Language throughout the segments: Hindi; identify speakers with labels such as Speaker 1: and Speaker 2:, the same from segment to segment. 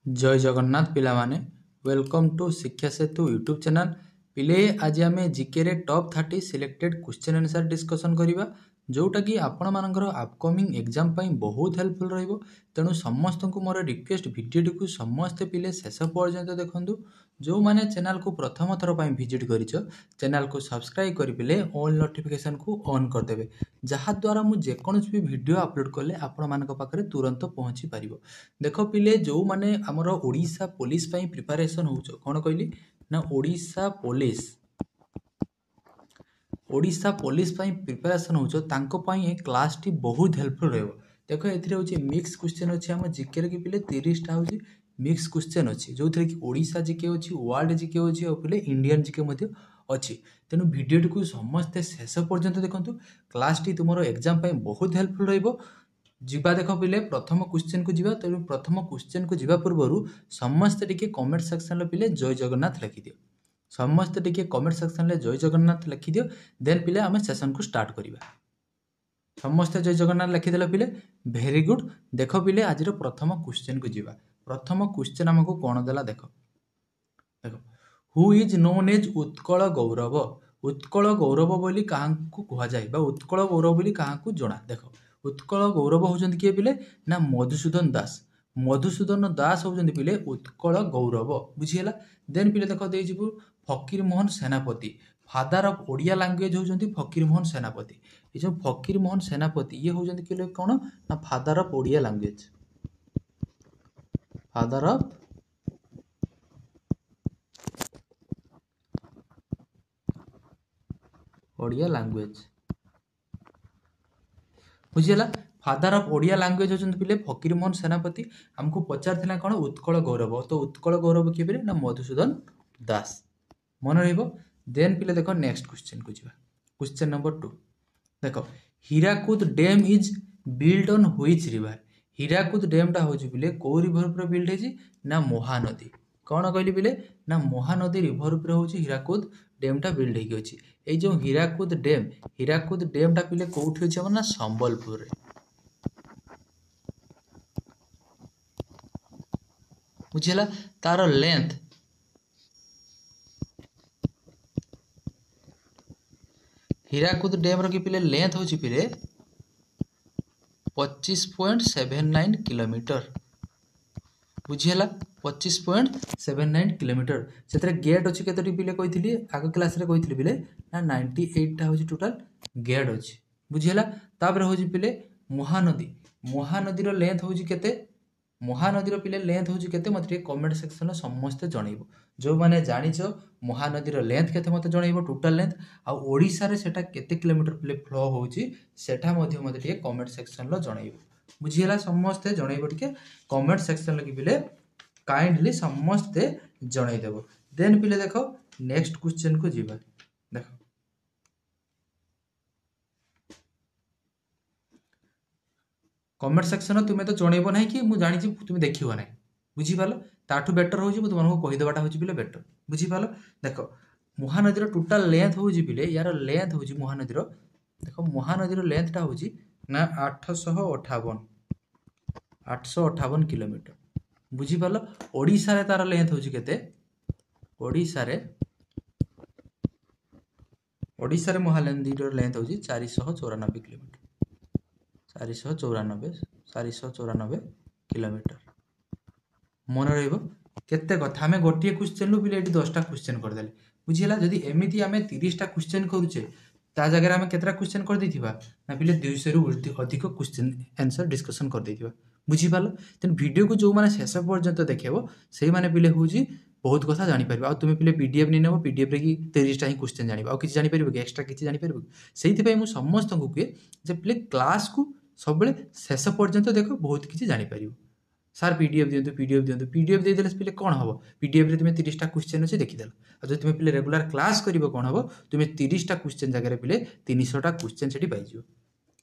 Speaker 1: जय जगन्नाथ पिला माने वेलकम टू शिक्षा सेतु यूट्यूब चैनल पिले आज आम जीके रे top 30 selected question answer discussion करिबा जोटा कि आपण मानकर अपकमिंग एग्जाम पई बहुत हेल्पफुल रहइबो। तेणु समस्त को मोर रिक्वेस्ट वीडियो को समस्त पिले शेष पर्यंत देखंतु। जो माने चैनल को प्रथम थर पई विजिट करिछो चैनल को सब्सक्राइब करि पिले ऑल नोटिफिकेशन को ऑन कर देबे, जहा द्वारा मु जे कोनोस भी वीडियो अपलोड करले आपण मानक पाखरे तुरंत पहुंची परिबो। देख पिले जो माने हमर ओडिशा पुलिस पई प्रिपरेशन होउछो कोन कहली ना ओडिशा पुलिस पई प्रिपरेशन होउछो तांको पई ए क्लास टी बहुत हेल्पफुल रहबो। देखो एथिरे होची मिक्स क्वेश्चन अछि हम जीके रे कि पिले 30 टा होची मिक्स क्वेश्चन अछि जोथरे कि ओडिशा जीके अछि वर्ल्ड जीके अछि और पिले इंडियन जीके मध्ये अछि। तेनु वीडियो टी को समस्त शेष पर्यंत देखंतु। क्लास टी तुमरो एग्जाम पई बहुत हेल्पफुल रहबो। जीवा देख पिले प्रथम क्वेश्चन को जीवा तेणु प्रथम क्वेश्चन को जीवा पूर्व समस्त टिके कमेंट सेक्शन पिले जय जगन्नाथ लिखि दियो। समस्त टिके कमेंट सेक्शन ले जय जगन्नाथ लिखि दियो। देन पिले आमे सेशन को स्टार्ट करिबा। समस्त जय जगन्नाथ लिखि देला पिले वेरी गुड। देखो पिले आज रो प्रथम क्वेश्चन को जीवा। प्रथम क्वेश्चन हमको कोन देला देखो देखो who is known as Utkal Gaurav. Utkal Gaurav बोली काहाकू कुहा जाय बा उत्कल गौरव बोली काहाकू जणा। देखो उत्कल गौरव होजंती किए पिले ना मधुसूदन दास। मधुसूदन दास होजंती पिले उत्कल गौरव बुझिहेला। देन पिले देखो देई जिवु फकीर मोहन सेनापति। फादर ऑफ ओडिया लैंग्वेज होजंती फकीर मोहन सेनापति। ए जो फकीर मोहन सेनापति ये होजंती किले कोन ना father of Odia language. Father of Odia language बुझिला। फादर ऑफ ओडिया लैंग्वेज होचंत पिले फकीर मोहन सेनापति। हमको पचारथिला कोन उत्कल गौरव, तो उत्कल गौरव किए पिले ना मधुसूदन दास मन रहइबो। देन पिले देखो नेक्स्ट क्वेश्चन को जीवा। क्वेश्चन नंबर 2 देखो Hirakud dam is build on which river. Hirakud dam टा होची पिले को रिवर पर बिल्ड हेची ना महानदी। कौन कहली पिले ना महानदी रिवर पर होची हीराकुद डैम टा बिल्ड हेकी अछि। ए जो हीराकुद डैम टा पिले कोठी अछि हमर ना संबलपुर रे बुझिला। तार लेंथ हीराकुद डैम रो कि पिले लेंथ होची पिले 25.79 किलोमीटर बुझिला। 25.79 किलोमीटर सेतरे गेट अछि केतोटी पिले कहितली आगो क्लास रे कहितली पिले ना 98 टा होची टोटल गेट अछि बुझिला। तापर होची पिले महानदी रो लेंथ होची केते महानदी रो पिले लेंथ होची केते मते कमेंट सेक्शन समस्त जणैबो। जो माने जानिछो महानदी रो लेंथ केते मते जणैबो टोटल लेंथ आ ओडिसा रे सेटा केते किलोमीटर पिले फ्लो होची सेटा मते मते कमेंट सेक्शन लो जणैबो बुझिला। समस्त जणैबो टिके कमेंट सेक्शन लगी पिले काइंडली समस्त जणै देबो। देन पिले देखो नेक्स्ट क्वेश्चन को जीवा। देखो कमेंट सेक्शन तुमे तो जणैबो नै कि मु जानि छि तुमे देखिबो नै बुझी पालो। ताठू बेटर होची मु तुमको कहि देबाटा होची पिले बेटर बुझी पालो। देखो महानदी रो टोटल लेंथ होची पिले यार लेंथ होची महानदी रो देखो महानदी रो लेंथ टा होची ना 858 किलोमीटर बुझी पालो। ओडिसा रे तार लेंथ होची केते ओडिसा रे महानदी रो लेंथ होची 494 किलोमीटर 494 किलोमीटर मन रहइबो। केते कथा हमें गोटिए क्वेश्चन नु पिले एटी 10 टा क्वेश्चन कर देले बुझिला। जदी एमिति हमें 30 टा क्वेश्चन करूचे ता जगह हमें केतरा क्वेश्चन कर देथिबा ना पिले 200 रु अधिक क्वेश्चन आंसर डिस्कशन कर देथिबा बुझी पालो। तेन वीडियो को जो माने शेष पर्यंत देखेबो सेही माने पिले होची बहुत कथा जानि परबो। आ तुमे पिले पीडीएफ नै नेबो पीडीएफ रे की 30 टा ही क्वेश्चन जानिबो आ किछि जानि परबो कि एक्स्ट्रा किछि जानि परबो। सेहिति पई मु समस्त को के जे पिले क्लास को सब बेले शेष पर्यंत देखो बहुत किछि जानि परिबो। सर पीडीएफ दियंतु पीडीएफ दे देले पिले कोन हबो पीडीएफ रे तुमे 30 टा क्वेश्चन अछि देखि देलो। आ जे तुमे पिले रेगुलर क्लास करिवो कोन हबो तुमे 30 टा क्वेश्चन जगह रे पिले 300 टा क्वेश्चन सेठी पाइ जिवो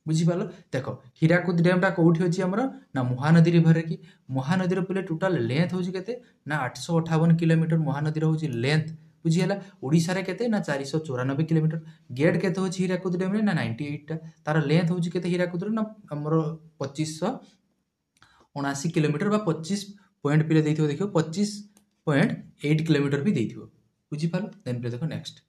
Speaker 1: बुझी पालो। देखो हीराकुद डैम टा कोठी अछि हमर ना महानदी रिवर रे की महानदी रो पिले टोटल लेंथ होची केते ना 858 किलोमीटर महानदी रो होची लेंथ बुझिला। ओडिसा रे केते ना 494 किलोमीटर। गेट केते होची हीराकुद डैम रे ना 98 टा। तार लेंथ होची केते हीराकुद रो ना हमर 2579 किलोमीटर बा पॉइंट पिले देखो 25.8 किलोमीटर भी देखो बुझीपाल। देन पिले देखो next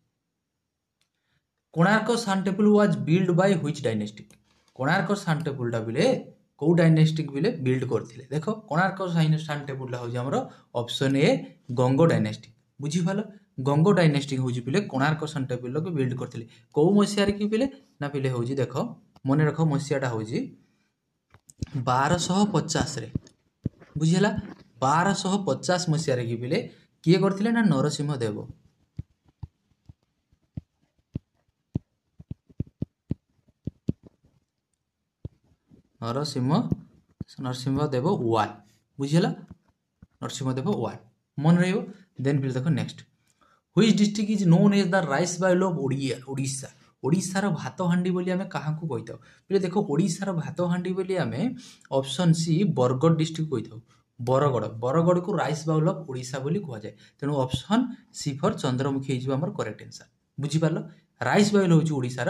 Speaker 1: Konark sun temple was build by which dynasty. Konark sun temple टा बिले को डायनेस्टिक बिले बिल्ड करथिले देखो कोणार्क सन टेम्पल टा होजी हमरो option A Gango dynastic बुझीपाल। Gango dynastic होजी बिले कोणार्क सन टेम्पल को बिल्ड करथिले को मसिया रे की बिले ना बिले होजी देखो मने रखो मसियाटा होजी 1250 रे बुझीला 1250 मसिया रे की बिले किए करथिले ना नरसिंह देव नरसिंह देव वाल बुझीला नरसिंह देव वाल मन रहियो। देन फिर देखो next which district is known as the rice bowl of Odisha. ओडिशार भात हांडी बोली आमे काहाकू कहिताउ फिर देखो ओडिशार भात हांडी बोली आमे ऑप्शन सी बरगढ़ डिस्ट्रिक्ट कहिताउ बरगढ़ को राइस बाउल ऑफ ओडिशा बोली कह जाए तेणु ऑप्शन सी फॉर चंद्रमुखी हिजबो हमर करेक्ट आंसर बुझी पारलो। राइस बाउल होची ओडिशार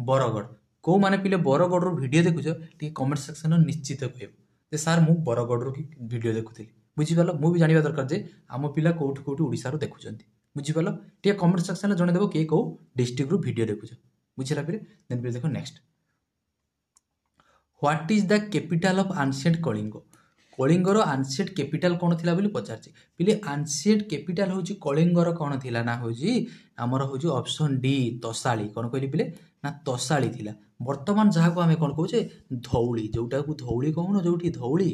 Speaker 1: बरगढ़ को माने पिले बरगढ़ रो वीडियो देखुछ टी कमेंट सेक्शन में निश्चित कहबो जे सर मु बरगढ़ रो वीडियो देखुथि बुझी पारलो मु भी जानिबा दरकार जे आम पिला कोठी कोठी ओडिसा रो देखुचंती बुझी पारलो टी कमेंट सेक्शन में जणे देबो के को डिस्ट्रिक्ट रो वीडियो देखुछ बुझिला फिर। देन फिर देखो next what is the capital of ancient Kalinga. कलिंगर एंशिएंट कैपिटल कौन थिला बोली पचारछि पिले एंशिएंट कैपिटल होची कलिंगर कौन थिला ना होची हमर होची ऑप्शन डी तोसाली कौन कहली पिले ना तोसाली थिला। वर्तमान जहा को हमें कौन कहूचे धौली जोटा को धौली कहूनो जोठी धौली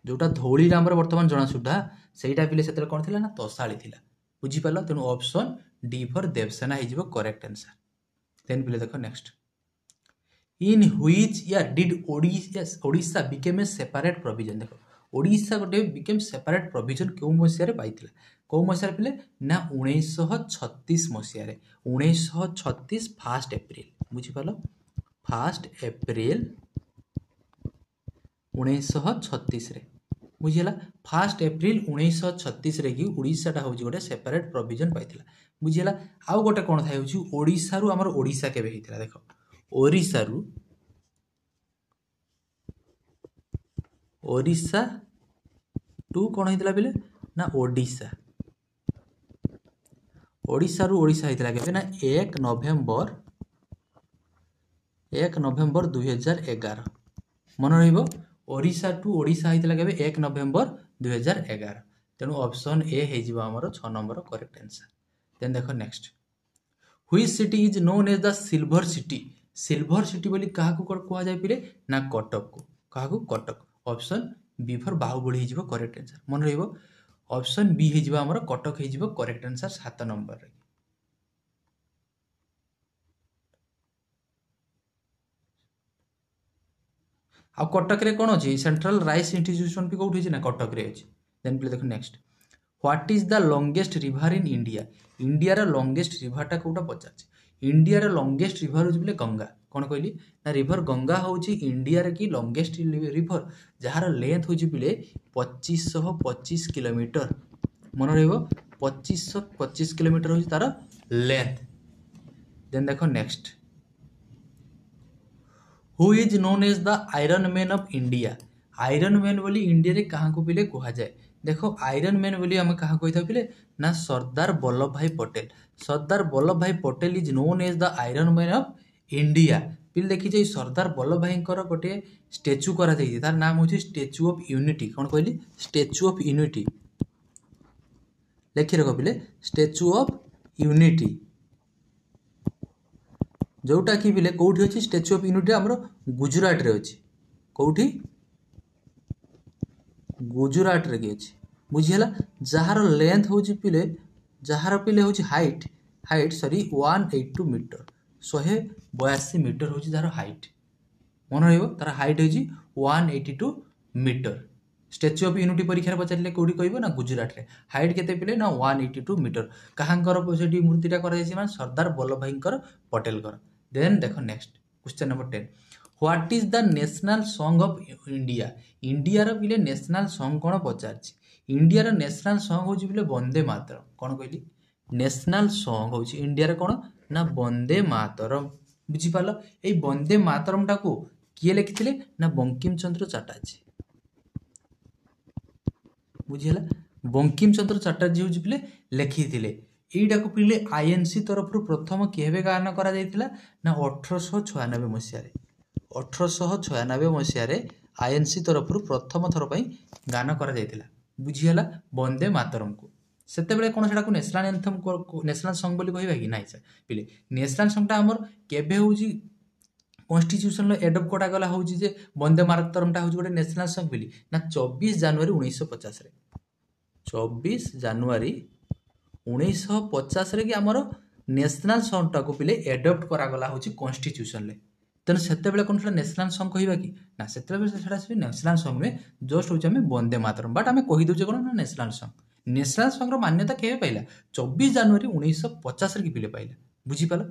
Speaker 1: जोटा धौली रे हमर वर्तमान जणा सुधा सेटा पिले सेतर कौन थिला ना तोसाली थिला बुझी पालो तेनु ऑप्शन डी फॉर देवसेना हिजबो करेक्ट आंसर। देन पिले देखो next in which year did Odisha became a separate provision. देखो ओडिशा गोटे बिकेम सेपरेट प्रोविजन क्यों मसिया रे पाइथिला को मसिया रे पिले ना 1936 मसिया रे 1936 1 अप्रैल बुझी पालो 1 अप्रैल 1936 रे बुझिला 1 अप्रैल 1936 रे की ओडिशा टा होची गोटे सेपरेट प्रोविजन पाइथिला बुझिला। आउ गोटे कोन थाय होची ओडिशा रु हमर ओडिशा केबे हितला देखो ओडिशा टू कौन होता बिले ना ओडिशा ओडिशा रु ओडिशा होता के ना 1 नवेम्बर 2011 मन रहिबो ओडिशा टू ओडिशा होता के 1 नवेम्बर 2011 तेणु ऑप्शन ए हेजिबो हमर 6 नंबर करेक्ट आंसर। देन देखो next which city is known as the silver city बोली काहाकू कहा जाय पिले ना कटक को काहाकू Cuttack option B for Baahubali हिजबो करेक्ट आंसर मन रहिबो ऑप्शन बी हिजबो हमर कटक हिजबो करेक्ट आंसर 7 नंबर रे। आ कटक रे कोन अछि सेंट्रल राइस इंस्टीट्यूशन भी कोठी अछि ना कटक रे अछि। देन प्लीज देखो next what is the longest river in India रा लॉन्गेस्ट रिवर टा कोटा पचाछ इंडिया रा लॉन्गेस्ट रिवर होछि बोले गंगा कोन कहली ना रिवर गंगा होछि इंडिया रे की लॉन्गेस्ट रिवर जहार लेंथ होछि बोले 2525 किलोमीटर मन रहइबो 2525 किलोमीटर होछि तार लेंथ। देन देखो next who is known as the iron man of India. Iron man बोली इंडिया रे कहां को पिले कहा जाए देखो आयरन मैन बोली हम कहा कहिता पिले ना सरदार Vallabh bhai Patel. Sardar Vallabh bhai Patel is known as the iron man of India पिले देखि जे सरदार वल्लभ भाई कर गोटे स्टैच्यू करा जाई तार नाम होची स्टैच्यू ऑफ यूनिटी कोन कहली स्टैच्यू ऑफ यूनिटी लेखि रखो पिले स्टैच्यू ऑफ यूनिटी जोटा कि पिले कोठी अछि स्टैच्यू ऑफ यूनिटी हमरो गुजरात रे अछि कोठी गुजरात रे अछि बुझियला जहार लेंथ होची पिले जहार पिले होची हाइट सॉरी 182 मीटर 182 मीटर होची जहार हाइट मन रहइबो तार हाइट होची 182 मीटर। स्टैच्यू ऑफ यूनिटी परीक्षा रे पचारले कोठी कहइबो ना गुजरात रे हाइट केते पिले ना 182 मीटर काहांकर सेठी मूर्तिटा करा जायछि मान सरदार वल्लभ भाईंकर पटेल कर। देन देखो next question number 10 what is the national song of India. India रो बिले नेशनल सॉन्ग कोन पचारछि इंडिया रो नेशनल सॉन्ग होछि बिले वंदे मातरम कोन कहली नेशनल सॉन्ग होछि इंडिया रो कोन ना वंदे मातरम बुझी पालो ए वंदे मातरम टाको किए लिखिथिले ना बंकिम चंद्र चटर्जी बुझीला बंकिम चंद्र चटर्जी हूँ पिले लिखी এইটা ପିଲେ ଆଇଏନ୍ସି ତରଫରୁ ପ୍ରଥମ କେବେ ଗାୟନ କରାଯାଇଥିଲା ନା 1896 ମସିହାରେ 1896 ମସିହାରେ ଆଇଏନ୍ସି ତରଫରୁ ପ୍ରଥମ ଥର ପାଇଁ ଗାନ କରାଯାଇଥିଲା ବୁଝିହେଲା ବନ୍ଦେ ମାତରମକୁ ସେତେବେଳେ କ'ଣ ସେଟାକୁ ନ୍ୟାସନାଲ ଏନ୍ଥମ୍ ନ୍ୟାସନାଲ ସଙ୍ଗ ବୋଲି କହିବା କି ନାହିଁ ପିଲେ ନ୍ୟାସନାଲ ସଙ୍ଗଟା ଆମର କେବେ ହେଉଛି କନଷ୍ଟିଚ୍ୟୁସନର ଏଡପ୍ଟ କରାଗଲା ହେଉଛି ଯେ ବନ୍ଦେ ମାତରମଟା ହେଉଛି ଗୋଟେ ନ୍ୟାସନାଲ ସଙ୍ଗ ବୋଲି ନା 24 ଜାନୁଆରୀ 1950ରେ 24 ଜାନୁଆରୀ 1950 କି ଆମର ନ୍ୟାସନାଲ ସଙ୍ଗଟାକୁ ପିଲେ ଏଡପ୍ଟ କରାଗଲା ହେଉଛି କନଷ୍ଟିଚ୍ୟୁସନରେ ତେଣୁ ସେତେବେଳେ କ'ଣ ସେଟା ନ୍ୟାସନାଲ ସଙ୍ଗ କହିବା କି ନା ସେତେବେଳେ ସେଟା ନ୍ୟାସନାଲ ସଙ୍ଗ ନୁହେଁ ଜଷ୍ଟ ହେଉଛି ଆମେ ବନ୍ଦେ ମାତରମ ବଟ୍ ଆମେ କହିଦେଉଛେ କ'ଣ ନା ନ୍ୟାସନାଲ ସଙ୍ଗ ନ୍ୟାସନାଲ ସଙ୍ଗର ମାନ୍ୟତା କେବେ ପାଇଲା 24 ଜାନୁଆରୀ 1950 କି ପିଲେ ପାଇଲା ବୁଝିପାରିଲ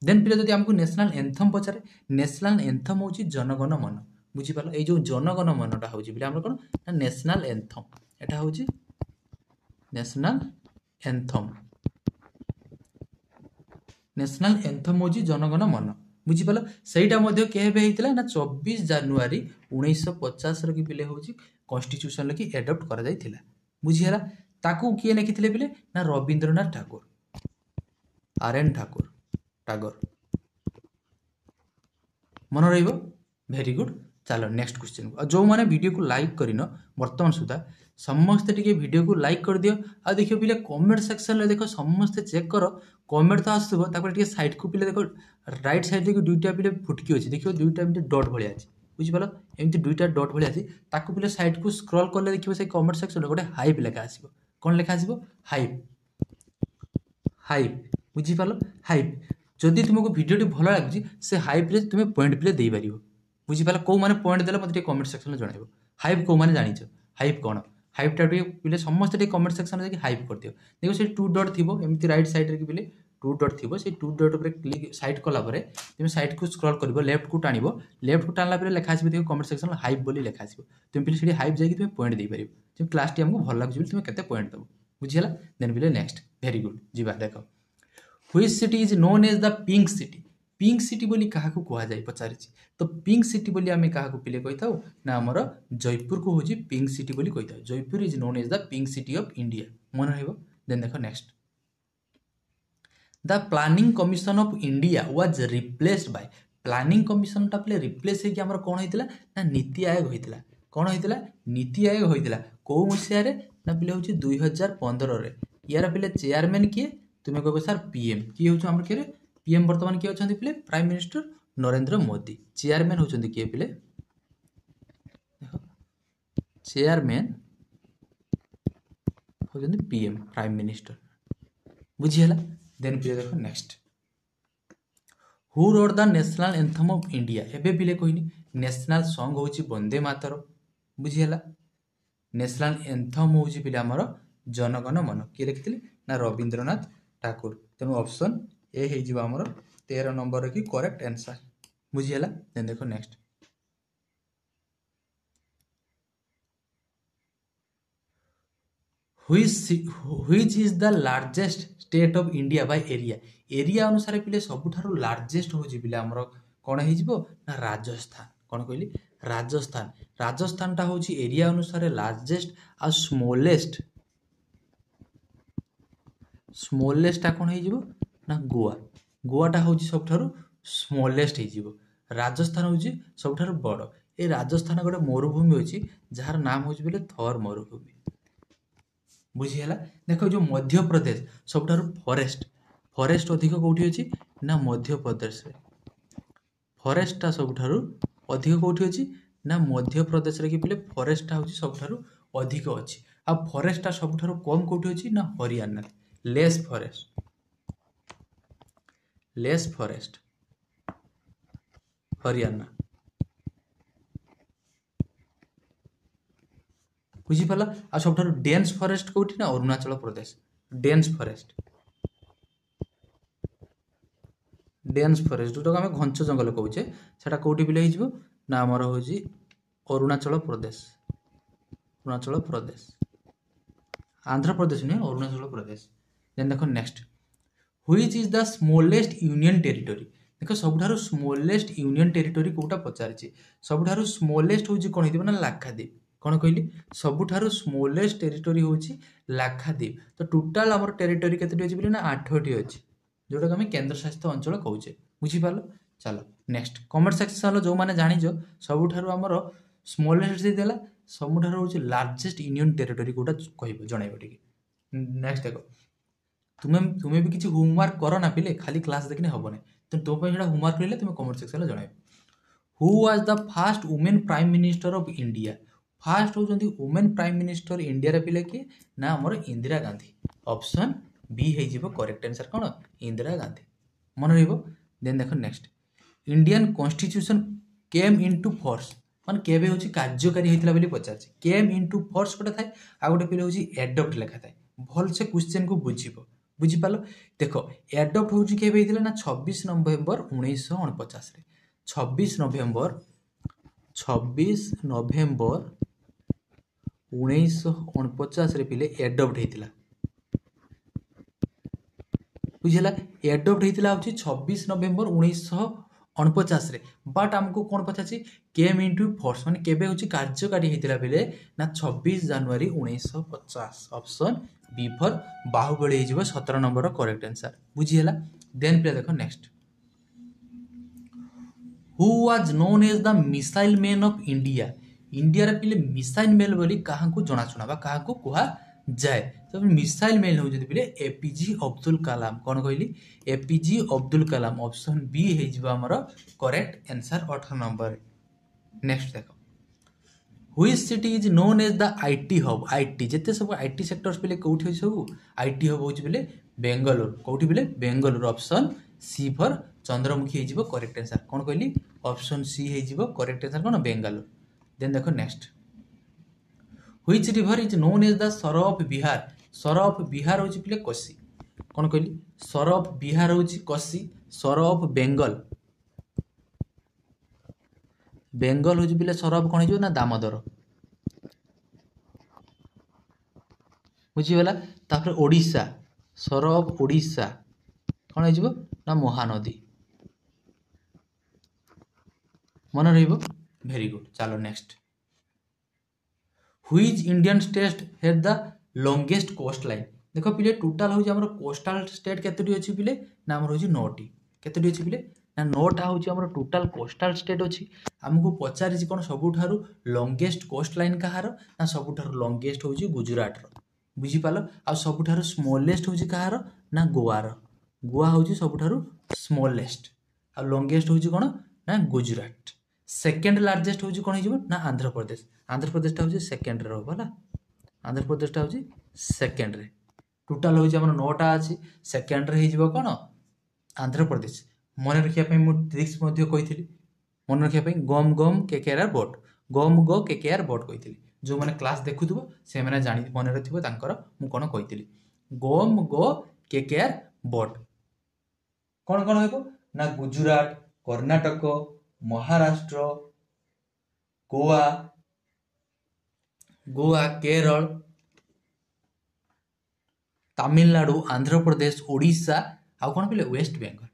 Speaker 1: ଦେନ୍ ପିଲେ ଯଦି ଆମକୁ ନ୍ୟାସନାଲ ଏନ୍ଥମ୍ ପଚାରେ ନ୍ୟାସନାଲ ଏନ୍ଥମ୍ ହେଉଛି ଜନଗଣ ମନ ବୁଝିପାରିଲ ଏଇ ଯେଉଁ ଜନଗଣ ମନଟା ହେଉଛି ପିଲେ ଆମର କ'ଣ ନା ନ୍ୟାସନାଲ ଏନ୍ଥମ୍ ଏଟା ହେଉଛି ନ୍ୟାସନାଲ एंथम नेशनल एंथम होची जनगण मन बुझिपाल सेटा मध्य केबे हेतिला ना 24 जनवरी 1950 र की पिले होची कॉन्स्टिट्यूशन की एडॉप्ट करा जायतिला बुझिहला ताकू किए लिखिथिले पिले ना रविंद्रनाथ ठाकुर आर.एन. ठाकुर मन रहिबो वेरी गुड चलो नेक्स्ट क्वेश्चन जो माने वीडियो को लाइक करिनो वर्तमान सुधा समस्ते टिके वीडियो को लाइक कर दियो आ देखियो पिले कमेंट सेक्शन में देखो समस्ते चेक करो कमेंट तो आसुबो तापर टिके साइड को पिले देखो राइट साइड देखो दुईटा पिले फुटकी अछि देखियो दुईटा एमती डॉट भलिया अछि बुझि पालो एमती दुईटा डॉट भलिया अछि ताकू पिले साइड को स्क्रॉल करले देखियो से कमेंट सेक्शन में गोटे हाइप लेखा आसीबो कोन लेखा आसीबो हाइप बुझि पालो हाइप जदि तुमको वीडियो भल लागुची से हाइप रे तुमे पॉइंट पिले देई परिबो बुझि पालो को माने पॉइंट देला मते कमेंट सेक्शन में जणाइबो हाइप को माने जानिछो हाइप कोन हाइप टा पिले समस्त कमेंट सेक्शन में हाइप कर दियो देखो से 2 डॉट थिबो एमती राइट साइड रे कि पिले 2 डॉट थिबो से 2 डॉट ऊपर क्लिक साइड कला परे तुम साइड को स्क्रॉल करबो लेफ्ट को टाणिबो लेफ्ट को टाणला परे लेखा आसीबो देखो कमेंट सेक्शन में हाइप बोली लेखा आसीबो तुम पिले सेठी हाइप जाई कि तुम पॉइंट देई परिबो तुम क्लास टी हमको भल लागु तुम केते पॉइंट दबो बुझियला देन पिले नेक्स्ट वेरी गुड जीवा देखो which city is known as the pink city बोली काहाकू कुआ जाय पचारि तो पिंक सिटी बोली आमे काहाकू पिले कहि थाउ ना हमर जयपुर को होची पिंक सिटी बोली कहि थाउ Jaipur is known as the pink city of India मन रहइबो देन देखो next the planning commission of India was replaced by planning commission टा पिले रिप्लेस हे कि हमर कोन होइतिला ना नीति आयोग होइतिला कोन होइतिला नीति आयोग होइतिला को मसिया रे ना पिले होची 2015 रे यार पिले चेयरमैन किए तुमे कहबो सर पीएम की होछ हमर के रे पीएम वर्तमान किए अछंती पिले prime minister Narendra Modi chairman होचंती किए पिले चेयरमैन होचंती पीएम प्राइम मिनिस्टर बुझिहला देन पिले देखो next who wrote the national anthem of India एबे पिले कहनी नेशनल सॉन्ग होची वंदे मातरम बुझिहला नेशनल एंथम होची पिले हमर जनगण मन के लिखिथिले ना रविंद्रनाथ ठाकुर तेनु ऑप्शन ए हे जिबा हमर 13 नंबर की करेक्ट आंसर बुझिहला देन देखो next which is the largest state of India by area अनुसार पिले सबुठारु लार्जेस्ट होजी पिले हमर कोन हे जिवो ना राजस्थान कोन कहली राजस्थान टा होची एरिया अनुसार लार्जेस्ट आ स्मॉलेस्ट टा कोन हे जिवो ना गोवा टा होची सबठारु स्मॉलेस्ट हे जिवो राजस्थान होची सबठारु बड़ ए राजस्थान गोटे मरुभूमि होची जहार नाम होची बेले थर मरुभूमि बुझिहला देखो जो मध्य प्रदेश सबठारु फॉरेस्ट अधिक कोठी होची ना मध्य प्रदेश रे फॉरेस्ट टा सबठारु अधिक कोठी होची ना मध्य प्रदेश रे कि पिले फॉरेस्ट टा होची सबठारु अधिक अछि आ फॉरेस्ट टा सबठारु कम कोठी होची ना हरियाणा लेस फॉरेस्ट हरियाणा बुझी पाला आ सबठारु डेंस फॉरेस्ट कोठी ना अरुणाचल प्रदेश डेंस फॉरेस्ट जोटा आम घंच जंगल कहूचे सेटा कोठी बिले हिजबो ना हमर होजी अरुणाचल प्रदेश आंध्र प्रदेश नहीं अरुणाचल प्रदेश देन देखो next which is the smallest union territory देखो सबठारु स्मॉलेस्ट यूनियन टेरिटरी कोटा पचारछि सबठारु स्मॉलेस्ट होजी कोन हिदिबो ना लाक्षाद्वीप कौन कहली सबुठारु स्मॉलेस्ट टेरिटोरी होची लाक्षाद्वीप। तो टोटाल हमर टेरिटोरी केते अछि बोले ना 8टी अछि, जोटा हम केंद्र शासित अंचल कहूचे। बुझी पालो। चलो नेक्स्ट कमेंट सेक्शन जो माने जानिजो सबुठारु हमर स्मॉलेस्ट दे देला, सबुठारु होची लार्जेस्ट यूनियन टेरिटोरी कोटा कहइबो जणाइबो ठीक। नेक्स्ट देखो तुम्हें तुम्हें भी किसी होमवर्क करो ना पिले, खाली क्लास देखने हबो नहीं। तो तो पे जेटा होमवर्क लेले तुम कमेंट सेक्शन में जणाइबो। Who was the first women prime minister of India. First होचंदी वुमेन प्राइम मिनिस्टर इंडिया रे पिले की ना हमर इंदिरा गांधी। ऑप्शन बी हे जिवो करेक्ट आंसर कोन इंदिरा गांधी मन रहइबो। देन देखो next Indian constitution came into force मान केबे होची कार्यकारी हेतला बोली पचारछि। केम इनटू फोर्स कोटा थाए आ गोटे पिले होची एडॉप्ट लेखा थाए। भल से क्वेश्चन को बुझिबो। बुझी पालो। देखो एडॉप्ट होची केबे हेतला ना 26 नवंबर 1949 रे। 26 नवंबर 1949 रे पिले एडॉप्ट हेतला। बुझिला एडॉप्ट हेतला होची 26 नवंबर 1949 रे। बट हमको कोन पचाछि केम इनटू फोर्स माने केबे होची कार्यकारी हेतला बेले ना 26 जनवरी 1950। ऑप्शन बी फॉर बाहुबली हे जिवो 17 नंबर करेक्ट आंसर। बुझिला। देन पे देखो next who was known as the missile man of India. India रे पिले मिसाइल मैन बोली काहा को जणा सुना बा काहा को कुहा जाए। तो मिसाइल मैन हो जदी पिले एपीजे अब्दुल कलाम। कोन कहली APJ Abdul Kalam. Option B हे जिवो हमर करेक्ट आंसर 18 नंबर। नेक्स्ट देखो which city is known as the IT hub. IT जेते सब आईटी सेक्टर्स पिले कोठी होई सब आईटी हब होची पिले बेंगलुरु। कोठी पिले Bengaluru. Option C for Chandramukhi हे जिवो करेक्ट आंसर। कोन कहली ऑप्शन सी हे जिवो करेक्ट आंसर कोन बेंगलुरु। देन देखो next which river is known as the sorrow of Bihar. Sorrow of Bihar होची पिले कोसी। कोन कहली सर ऑफ बिहार होची कोसी। सर ऑफ बेंगल बेंगल होची पिले सर ऑफ कोन हिजो ना दामोदर। बुझी गला। तापर ओडिशा सर ऑफ ओडिशा कोन हिजो ना महानदी। मन रहिबो। Very good. चलो next which Indian state has the longest coast line. देखो पिले टोटल होची हमर कोस्टल स्टेट केतटी अछि पिले ना हमर होची 9टी। केतटी अछि पिले ना 9टा होची हमर टोटल कोस्टल स्टेट अछि। हमको पचारिछि कोन सबुठारु लॉन्गेस्ट कोस्ट लाइन कहार ना सबुठारु लॉन्गेस्ट होची गुजरात रो। बुझी पालो। आ सबुठारु स्मॉलेस्ट होची कहार ना गोवा रो। गोवा होची सबुठारु स्मॉलेस्ट आ लॉन्गेस्ट होची कोन ना गुजरात। सेकंड लार्जेस्ट होची कोन हिजो ना आंध्र प्रदेश। आंध्र प्रदेश टा होची सेकंड रे होला। आंध्र प्रदेश टा होची सेकंड रे। टोटल होची हमर 9टा अछि। सेकंड रे हिजो कोन आंध्र प्रदेश। मन रखिया पई मु ट्रिक्स मध्ये कहिथिली। मन रखिया पई गम गम केकेआर बोट गम गो केकेआर बोट कहिथिली। जो माने क्लास देखुथबो से माने जानि मन रथिबो तांकर मु कोन कहिथिली। गम गो केकेआर बोट कोन कोन हेबो ना गुजरात कर्नाटक महाराष्ट्र गोवा गोवा केरल तमिलनाडु आंध्र प्रदेश ओडिशा आ कोन पिले वेस्ट बेंगल।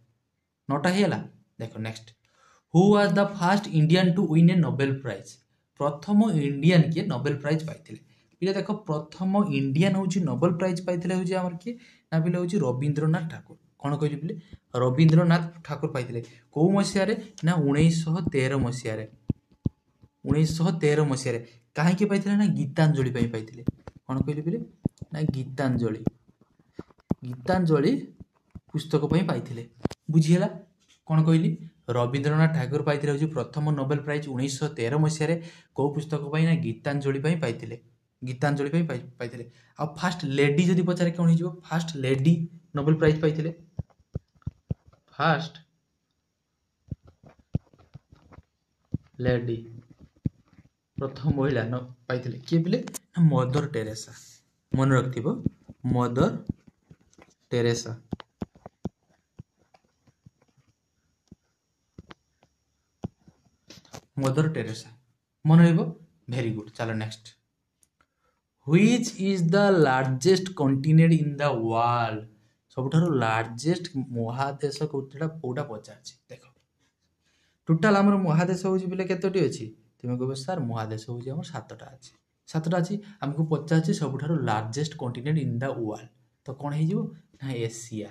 Speaker 1: 9टा हेला। देखो next who was the first Indian to win a Nobel prize. प्रथम इंडियन के नोबेल प्राइज पाइथिले पिले। देखो प्रथम इंडियन होची नोबेल प्राइज पाइथिले होची हमर के ना पिले होची रविंद्रनाथ ठाकुर। कोन कहली पिले रविंद्रनाथ ठाकुर पाइथिले को मसिया रे ना 1913 मसिया रे। 1913 मसिया रे काहे के पाइथिले ना गीतांजलि पई पाइथिले। कोन कहली पिले ना गीतांजलि। गीतांजलि पुस्तक पई पाइथिले। बुझिहेला। कोन कहली रविंद्रनाथ ठाकुर पाइथिले होची प्रथम नोबेल प्राइज 1913 मसिया रे को पुस्तक पई ना गीतांजलि पई पाइथिले। गीतांजलि पई पाइथिले। आ फर्स्ट लेडी जदी पचारे कोन हिजो फर्स्ट लेडी नोबेल प्राइज पाइथिले। फर्स्ट लेडी प्रथम महिला न पाइथिले के बिले मदर टेरेसा। मन रखथिबो मदर टेरेसा। मदर टेरेसा मन रहइबो। Very good. चलो next which is the largest continent in the world. सबठारु लार्जेस्ट महादेश कोटा कोटा पचारछि। देखो टोटल हमर महादेश होची बिले केतोटी अछि तुम कह सर महादेश हूँ आम 7टा अच्छी 7टा अच्छी आमको पचार सबुठार largest continent in the world तो कौन हो ना एशिया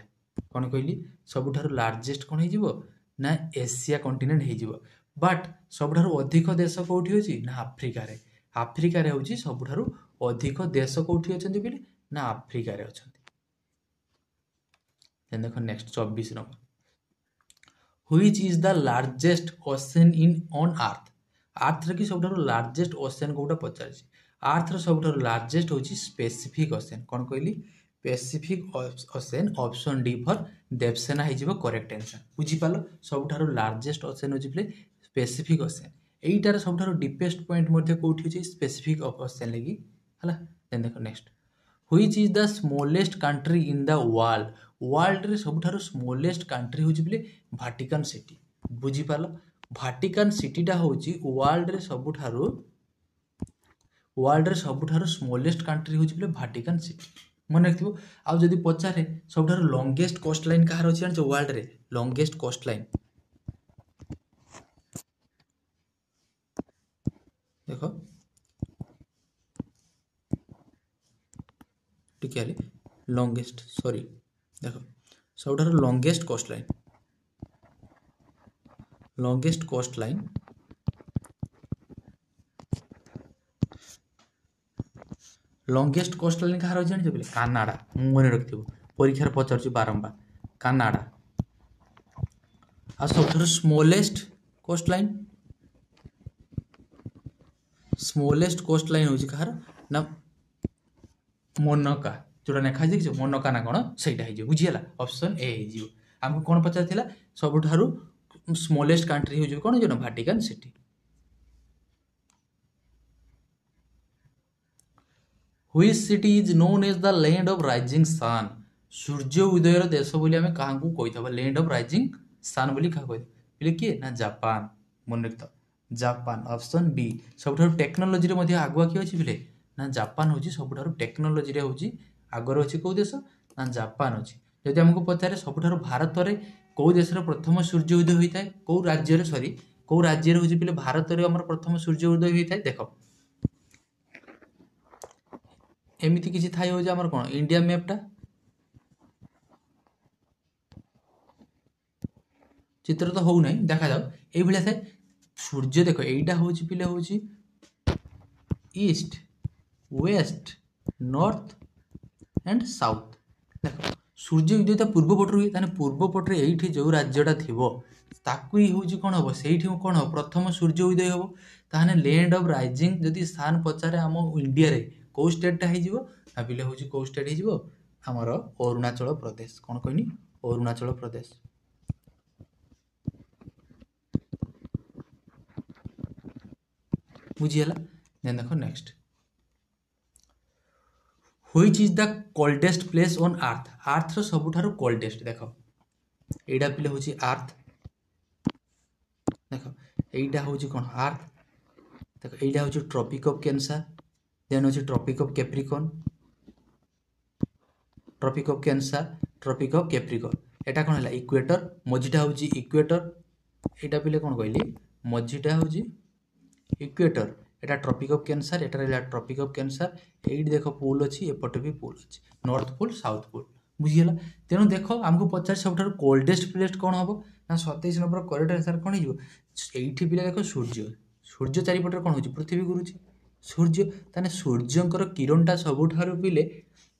Speaker 1: कौन कहली सबुठार लार्जेस्ट कौन हो ना एशिया कॉन्टिनेंट हो बट सबुठार अधिक देश कौटी होची ना आफ्रिकार आफ्रिकार हूँ सबुठार अधिक देश कौटी अच्छा बोले ना आफ्रिकार अच्छा देख next 24 number which is the largest ocean in on earth earth की सब लार्जेस्ट ओशन कोटा पचार अर्थ सब लार्जेस्ट हूँ स्पेसिफिक ओशन कौन कहली Pacific ocean option D for Devasena हो करेक्ट आंसर बुझीपाल सब लार्जेस्ट ओशन हो स्पेसिफिक ओशन यहीटार सब डीपेस्ट पॉइंट कौटी होची स्पेसिफिक ओशन लगी है देख next which is the smallest country in the world world रे सबुठार स्मॉलेस्ट कंट्री होची बोले वाटिकन सिटी बुझीपाल वाटिकन सिटीटा होची वर्ल्ड रे सबुठार स्मॉलेस्ट कंट्री होची बोले वाटिकन सिटी मन रखिथो आ जदी पचारे सबुठार लॉन्गेस्ट कोस्ट लाइन कहार अछि जानो वर्ल्ड रे लॉन्गेस्ट कोस्ट लाइन देखो टिके लॉन्गेस्ट सॉरी देखो सबुठार longest coast line longest coast line कहार जान बोले कानाडा मन रखिथो परीक्षा पचार बारंबार कानाडा आ सब स्मॉलेस्ट कोस्ट लाइन हूँ कहार ना मोनका जोटा लेखा जाए मोनका ना कौन से बुझीगला ऑप्शन ए हो आमको कौन पचार सबुठार स्मॉलेस्ट कंट्री हो कौन जो Vatican city which city is known as the land of rising sun सूर्य उदयर देश बोली आम क्या कही लैंड ऑफ राइजिंग सन बोली क्या कही किए ना जापान मन रखिथ जापान ऑप्शन बी सब टेक्नोलोजी आगुआ किए अच्छी बोले ना जापान हूँ सबुठार टेक्नोलोजी हूँ आगर अच्छी कौ देश ना जापान अच्छी जदि आमको पचारे सबुठार भारत में कौ देश प्रथम सूर्य उदय होता है कौ राज्य सॉरी कौ राज्य हूँ बोले भारत में आम प्रथम सूर्य उदय होता है देख एमती किसी थाई हो आमर कौन इंडिया मैपटा चित्र तो हो नहीं देखा जाओ ये थाए सूर्य देख यहीटा हूँ पिले हूँ east west north and south देख सूर्य उदय पूर्व पटर हुए पूर्व पटे ये जो राज्यटा थी ताकू ही हूँ कौन हम से कौन हम प्रथम सूर्य उदय हम ताहने लैंड ऑफ राइजिंग जदि स्थान पचारे आम इंडिया रे कौ स्टेटा हो भाविले हूँ कौ स्टेट हो आमर अरुणाचल प्रदेश कौन कहनी अरुणाचल प्रदेश बुझीगला देन देखो next which is the coldest place on earth earth सबुठार कोल्डेस्ट देख एटा पिले हूँ अर्थ देख एटा हूँ कौन अर्थ देख एटा हूँ ट्रॉपिक ऑफ कैंसर देन हूँ tropic of Capricorn tropic of cancer tropic of Capricorn एटा कौन है इक्वेटर मझीटा हूँ इक्वेटर एटा पिले कौन कहली मझीटा हूँ equator Etah tropic of cancer एटा रहा ट्रॉपिक ऑफ कैंसर ये देख पोल अच्छी एपटे भी पोल अच्छी नॉर्थ पोल साउथ पोल बुझीगला तेणु देख आमको पचार सब कोल्डेस्ट प्लेस कौन हम ना 27 नंबर करेक्ट आंसर कौन हो पिला देख सूर्य सूर्य चारिपटे कौन हो पृथ्वी घूरुची सूर्य ताने सूर्यंकर किरणटा सबुठार पिले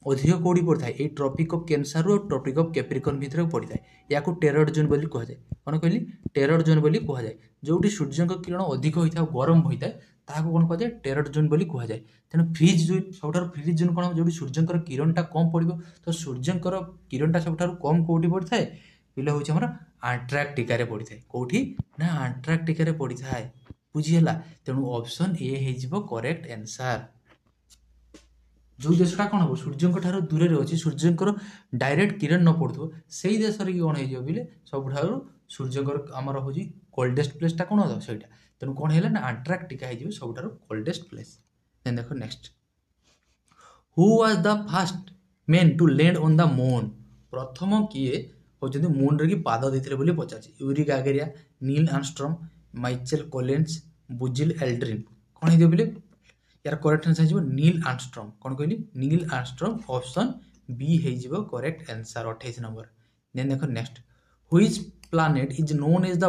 Speaker 1: अधिक कौटी पड़ता है ये ट्रॉपिक ऑफ कैंसर और ट्रॉपिक ऑफ कैप्रिकॉर्न भितर पड़ता है या टेरर जोन बोली कहुए कौन कहली टेरर जोन बोली कहुए जो सूर्य किरण अधिक होता है गरम होता है ताको कौन कहुए टेरर जोन बोली कहुए तेणु फ्रीज जोन सब फ्रीज जोन कौन जो सूर्यंकर किरणटा कम पड़ो तो सूर्यंकर किरणटा सब कम कौटी पड़ता है पिला हूँ आम आंटार्कटिका पड़ता है कौटी ना आंटार्कटिका पड़ता है बुझीगला तेणु ऑप्शन ए हो करेक्ट आंसर जो देशटा कौन हम सूर्य दूर से अच्छी सूर्यंकर डायरेक्ट किरण न पड़ो से ही देश की कौन हो सबुठ सूर्यंकर आमर हूँ कोल्डेस्ट प्लेसटा कौन हो सहीटा तेणु कौन है ना आंटार्कटिका हो सबुठ कोल्डेस्ट प्लेस देन देखो next who was the first man to land on the moon प्रथम किए होती मून रे पाद देते पचार Yuri Gagarin Neil Armstrong Michael Collins Buzz Aldrin कौन हो बोले यार करेक्ट आंसर हो नील आर्मस्ट्रॉन्ग कौन कहली नील आर्मस्ट्रॉन्ग ऑप्शन बी हो करेक्ट आंसर 28 नंबर देन देखो next which planet is known as the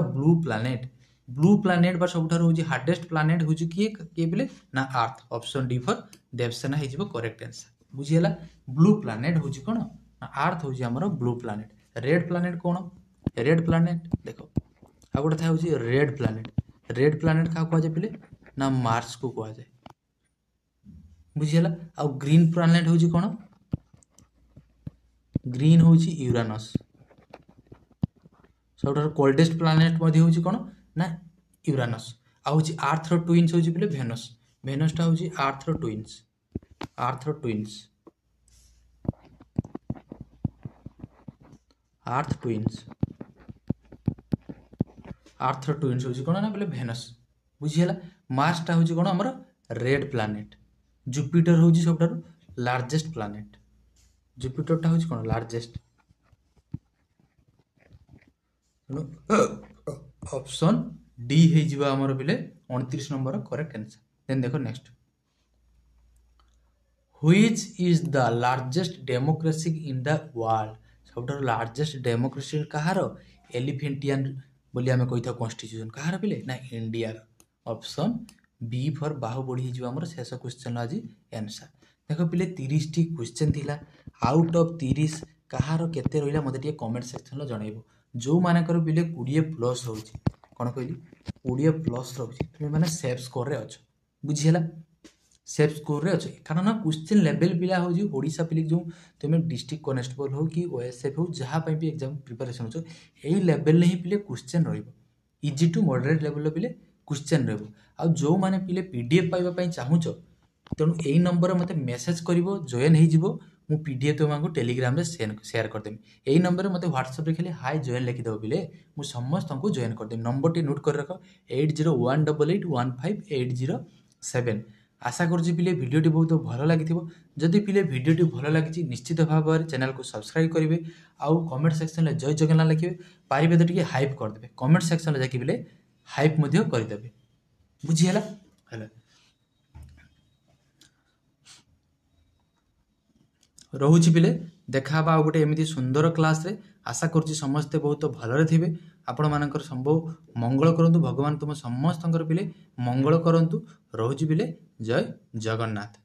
Speaker 1: blue planet बा सबठार हूँ हार्डेस्ट प्लैनेट हूँ किए बोले ना earth option D for Devasena हो करेक्ट आंसर बुझीगला ब्लू प्लैनेट हूँ कौन ना अर्थ हूँ आमर ब्लू प्लैनेट रेड प्लैनेट कौन रेड प्लैनेट देखो आ गोटे था हूँ रेड प्लैनेट क्या कहुए बोले ना मार्स को कहुए बुझीगला आ ग्रीन प्लैनेट हूँ कौन ग्रीन हूँ यूरानस सबठार कोल्डेस्ट प्लैनेट हूँ कौन ना यूरानस आ हूँ अर्थ रो ट्विन्स हूँ बोले भेनस भेनसटा हूँ अर्थ रो ट्विन्स अर्थ ट्विन्स हूँ कौन ना बोले भेनस बुझीगला मार्सटा हूँ कौन आमर रेड प्लैनेट जुपिटर हूँ सबठार लार्जेस्ट प्लैनेट जुपिटरटा हूँ कौन लार्जेस्ट ऑप्शन डी हो आमर बोले 29 नंबर करेक्ट आंसर देन देखो next which is the largest democracy in the world सबठार लार्जेस्ट डेमोक्रेसी कहार एलिफेंटियन बोली आम कही था कॉन्स्टिट्यूशन कहार बोले ना India option B for Baahubali हो आमर शेष क्वेश्चन आज आंसर देखो पिले 30 टी क्वेश्चन थिला आउट ऑफ 30 कहार केते रहिला मते टिके कमेंट सेक्शन रे जणाइबो जो मानकर पिले 20 प्लस रहउची कोन कहली 20 प्लस रहउची तुमे माने सेफ स्कोर रे अछ बुझिला सेफ स्कोर रे अच्छे कारण क्वेश्चन लेवल पिला हो ओडिशा पिले जो तुम डिस्ट्रिक्ट कनेस्टेबल हो कि ओएसएफ हो जहाँ भी एग्जाम प्रिपरेशन हो यही लेवल ही पिले क्वेश्चन रजी टू मॉडरेट लेवल पिले क्वेश्चन रहा जो मैंने पिले पीडीएफ पाइबा चाहूच तेणु यही नंबर मत मेसेज कर जॉइन हो मु पीडीएफ तुमको टेलीग्राम शेयर करदेवी यही नंबर मत व्हाट्सएप खाली हाई जॉइन लिखिदेव पिले मुझे समस्त को जॉइन करदेवी नंबर टी नोट कर रख 8018858007 आशा करुँच पिले भिडियोटी बहुत भल लगी जदि पिले भिडियोटी भल लगी निश्चित भाव में चैनल को सब्सक्राइब करेंगे आउ कमेंट सेक्शन में जय जगन्नाथ लिखे पारे तो हाइप करदे कमेंट सेक्शन में जाकि पिले हाइप करदे बुझीगला रोचे पिले देखा गोटे एमती सुंदर क्लास रे आशा करुँच समस्ते बहुत भलरे थे आपण मानकर संभव मंगल करंतु भगवान तुम समस्त पिले मंगल करंतु रोचे पिले जय जगन्नाथ।